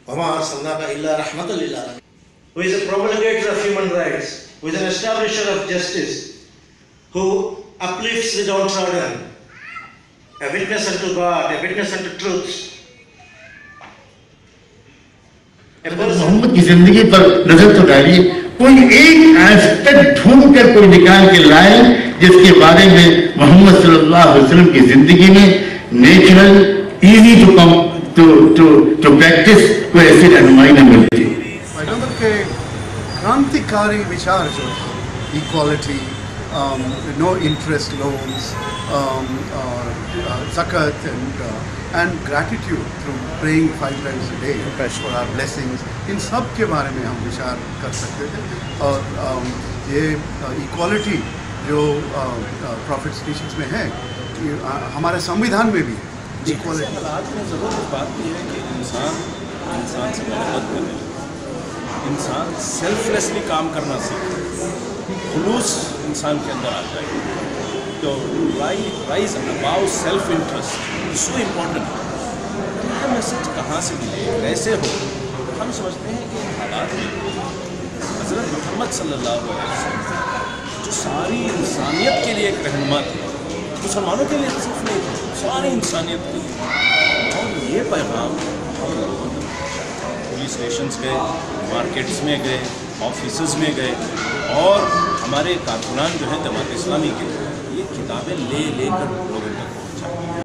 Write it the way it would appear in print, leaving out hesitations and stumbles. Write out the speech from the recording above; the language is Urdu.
وَمَا أَرْسَلْنَاكَ إِلَّا رَحْمَةً لِلْعَالَمِينَ, who is a promulgator of human rights, who is an establisher of justice, who uplifts the downtrodden, a witness unto God, a witness unto truth. محمد کی زندگی پر نظر تو ڈالیے, کوئی ایک ایسپیکٹ ڈھونڈ کر کوئی نکال کے لائے جس کے بارے میں محمد صلی اللہ علیہ وسلم کی زندگی میں natural, easy to come to practice کوئی ایسی رہنمائی نہ ملتی. پیغمبر کے کرانتیکاری وچار جو ہے, equality, no interest loans, zakat and gratitude through praying 5 times a day for our blessings, ان سب کے بارے میں ہم وچار کر سکتے تھے. اور یہ ایکوالٹی جو پروفٹس ٹیچنگس میں ہے, ہمارے سمویدھان میں بھی ایکوالٹی. آج میں ضرور بات یہ ہے کہ انسان سے محبت کرے, انسان سیلف لیسلی کام کرنا سیکھے, خلوص انسان کے اندر آ جائے, تو rise above self interest so important. یہ میسج کہاں سے ملے, کیسے ہو؟ ہم سمجھتے ہیں کہ ان حالات میں حضرت محمد صلی اللہ علیہ وسلم جو ساری انسانیت کے لیے ایک رہنما تھے, مسلمانوں کے لیے صرف نہیں تھے, ساری انسانیت کے لیے. اور یہ پیغام ہم لوگوں نے پولیس اسٹیشنز گئے, مارکیٹس میں گئے, آفیسز میں گئے, اور ہمارے کارکنان جو ہیں جماعت اسلامی کے, یہ کتابیں لے کر